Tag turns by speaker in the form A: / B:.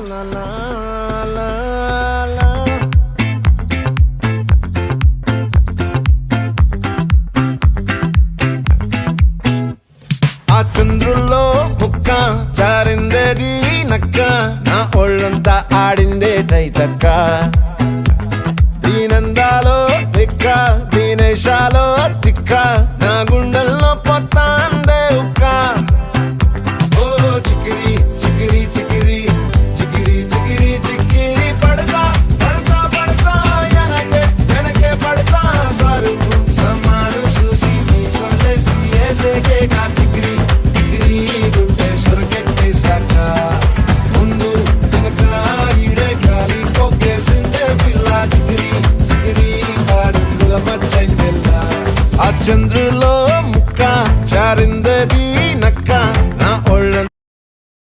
A: la la la la. ఆ చంద్రుల్లో ముక్క జారిందేది నక్క నా ఒళ్ళంతా ఆడిందే తైతక్క